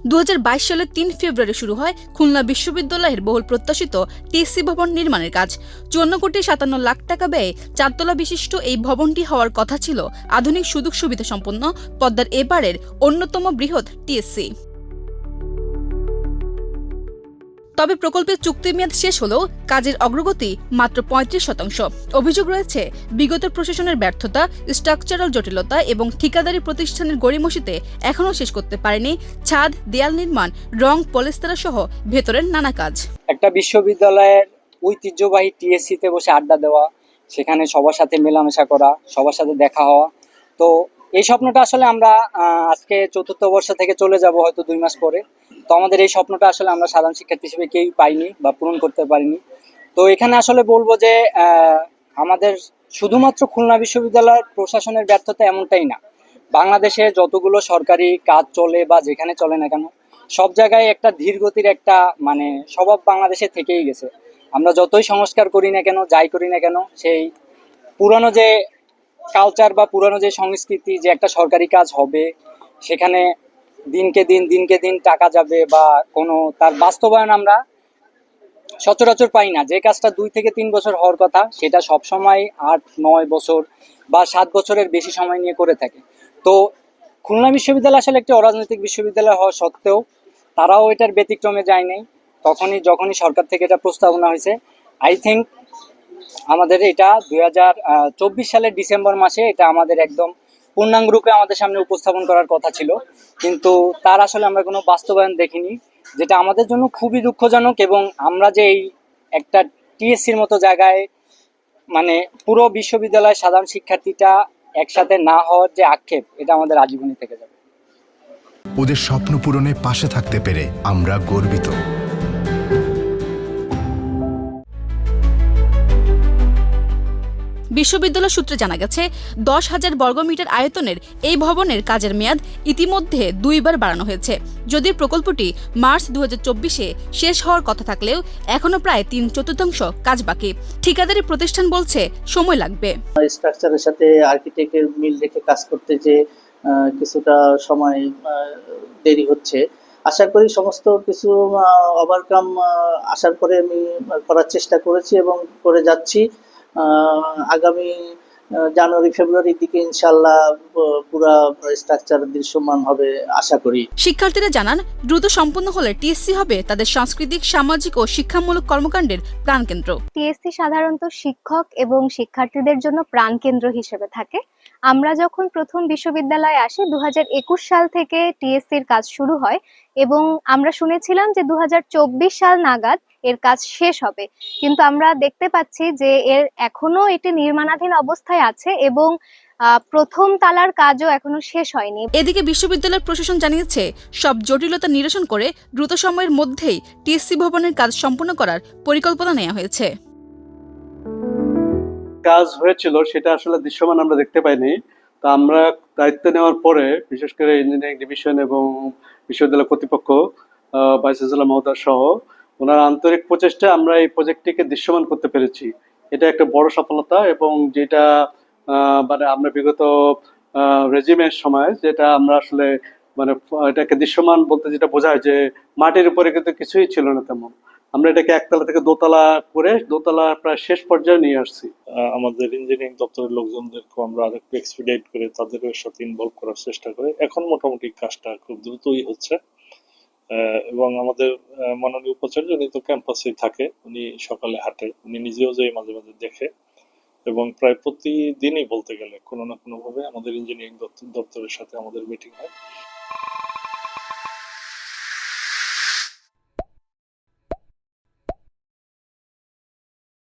2022 সালের 3 ফেব্রুয়ারি শুরু হয় খুলনা বিশ্ববিদ্যালয়ের বহুল প্রত্যাশিত টিএসসি ভবন নির্মাণের কাজ। 54,57 কোটি টাকা ব্যয়ে 4 তলা বিশিষ্ট এই ভবনটি হওয়ার কথা ছিল আধুনিক সুযোগ সুবিধা সম্পন্ন পদ্মার এপারের অন্যতম বৃহৎ টিএসসি। তবে প্রকল্পের চুক্তি মেয়াদ শেষ হলেও কাজের অগ্রগতি মাত্র 35%। অভিযোগ রয়েছে বিগত প্রশাসনের ব্যর্থতা, স্ট্রাকচারাল জটিলতা এবং ঠিকাদারি প্রতিষ্ঠানের গড়িমসিতে এখনও শেষ করতে পারেনি ছাদ, দেয়াল নির্মাণ, রং, পলেস্তারা সহ ভেতরের নানা কাজ। একটা বিশ্ববিদ্যালয়ের ঐতিহ্যবাহী টিএসসিতে বসে আড্ডা দেওয়া, সেখানে সবার সাথে মেলামেশা করা, সবার সাথে দেখা হওয়া, তো এই স্বপ্নটা আসলে আমরা আজকে 4র্থ বর্ষ থেকে চলে যাব হয়তো 2 মাস পরে। তো আমাদের এই স্বপ্নটা আসলে আমরা সাধারণ শিক্ষার্থী হিসেবে কেউই পাইনি বা পূরণ করতে পারিনি। তো এখানে আসলে বলবো যে আমাদের শুধুমাত্র খুলনা বিশ্ববিদ্যালয়ের প্রশাসনের ব্যর্থতা এমনটাই না, বাংলাদেশে যতগুলো সরকারি কাজ চলে বা যেখানে চলে না কেন সব জায়গায় একটা ধীর গতির একটা স্বভাব বাংলাদেশে থেকেই গেছে। আমরা যতই সংস্কার করি না কেন, যাই করি না কেন, সেই পুরানো যে কালচার বা পুরানো যে সংস্কৃতি যে একটা সরকারি কাজ হবে, সেখানে দিনকে দিন টাকা যাবে বা কোনো তার বাস্তবায়ন আমরা সচরাচর পাই না। যে কাজটা 2 থেকে 3 বছর হওয়ার কথা সেটা সবসময় 8-9 বছর বা 7 বছরের বেশি সময় নিয়ে করে থাকে। তো খুলনা বিশ্ববিদ্যালয় আসলে একটি অরাজনৈতিক বিশ্ববিদ্যালয় হওয়া সত্ত্বেও তারাও এটার ব্যতিক্রমে যায় নাই। যখনই সরকার থেকে এটা প্রস্তাবনা হয়েছে, আই থিঙ্ক আমাদের এটা 2024 সালের ডিসেম্বর মাসে এটা আমাদের একদম পূর্ণাঙ্গ রূপে আমাদের সামনে উপস্থাপন করার কথা ছিল, কিন্তু তার আসলে আমরা কোনো বাস্তবায়ন দেখিনি, যেটা আমাদের জন্য খুবই দুঃখজনক। এবং আমরা যে এই একটা টিএসসির মতো জায়গায় পুরো বিশ্ববিদ্যালয়ের সাধারণ শিক্ষার্থীটা একসাথে না হওয়ার যে আক্ষেপ, এটা আমাদের আজীবনই থেকে যাবে। ওদের স্বপ্ন পূরণে পাশে থাকতে পেরে আমরা গর্বিত। বিশ্ববিদ্যালয় সূত্রে জানা গেছে 10,000 বর্গমিটার আয়তনের এই ভবনের কাজের মেয়াদ ইতিমধ্যে 2 বার বাড়ানো হয়েছে। যদিও প্রকল্পটি মার্চ 2024-এ শেষ হওয়ার কথা থাকলেও এখনো প্রায় 3/4 কাজ বাকি। ঠিকাদারি প্রতিষ্ঠান বলছে সময় লাগবে। স্ট্রাকচারের সাথে আর্কিটেক্টের মিল রেখে কাজ করতে যে কিছুটা সময় দেরি হচ্ছে, আশা করি সমস্ত কিছু ওভারকাম আসার পরে আমি করার চেষ্টা করেছি এবং করে যাচ্ছি। আগামী জানুয়ারি ফেব্রুয়ারির দিকে ইনশাআল্লাহ পুরো স্ট্রাকচার দৃশ্যমান হবে আশা করি। শিক্ষার্থীরা জানান, দ্রুত সম্পন্ন হলে টিএসসি হবে তাদের সাংস্কৃতিক, সামাজিক ও শিক্ষামূলক কর্মকাণ্ডের প্রাণকেন্দ্র। টিএসসি সাধারণত শিক্ষক এবং শিক্ষার্থীদের জন্য প্রাণকেন্দ্র হিসেবে থাকে। আমরা যখন প্রথম বিশ্ববিদ্যালয়ে আসি 2021 সাল থেকে টিএসসির কাজ শুরু হয় এবং আমরা শুনেছিলাম যে 2024 সাল নাগাদ এর কাজ শেষ হবে, কিন্তু আমরা দেখতে পাচ্ছি যে এখনো এটি নির্মাণাধীন অবস্থায় আছে এবং প্রথম তালার কাজও এখনো শেষ হয়নি। এদিকে বিশ্ববিদ্যালয় প্রশাসন জানিয়েছে, সব জটিলতা নিরসন করে দ্রুত সময়ের মধ্যেই টিএসসি ভবনের কাজ সম্পন্ন করার পরিকল্পনা নেওয়া হয়েছে। কাজ হয়েছিল সেটা আসলে দৃশ্যমান আমরা দেখতে পাইনি। তা আমরা দায়িত্ব নেওয়ার পরে বিশেষ করে ইঞ্জিনিয়ারিং ডিভিশন এবং বিশ্ববিদ্যালয় কর্তৃপক্ষ, ভাইস চ্যান্সেলর মহোদয় সহ ওনার আন্তরিক প্রচেষ্টা আমরা এই প্রজেক্টটিকে দৃশ্যমান করতে পেরেছি। এটা একটা বড় সফলতা এবং যেটা আমরা বিগত রেজিমের সময় যেটা আমরা আসলে এটাকে দৃশ্যমান বলতে যেটা বোঝায় যে মাটির উপরে কিন্তু কিছুই ছিল না তেমন, আমরা এটাকে একতলা থেকে দোতলা করে দোতলা প্রায় শেষ পর্যায়ে নিয়ে আসছি। আমাদের ইঞ্জিনিয়ারিং দপ্তরের লোকজনদেরকে আমরা আরেকটু এক্সপিডিয়েট করে তাদের সাথে ইনভলভ করার চেষ্টা করে এখন মোটামুটি কাজটা খুব দ্রুতই হচ্ছে। এবং আমাদের মাননীয় উপাচার্য উনি তো ক্যাম্পাসেই থাকে, উনি সকালে হাঁটে, উনি নিজেও যাই মাঝে মাঝে দেখে এবং প্রায় প্রতিদিনই বলতে গেলে কোনো না কোনো ভাবে আমাদের ইঞ্জিনিয়ারিং দপ্তরের সাথে আমাদের মিটিং হয়।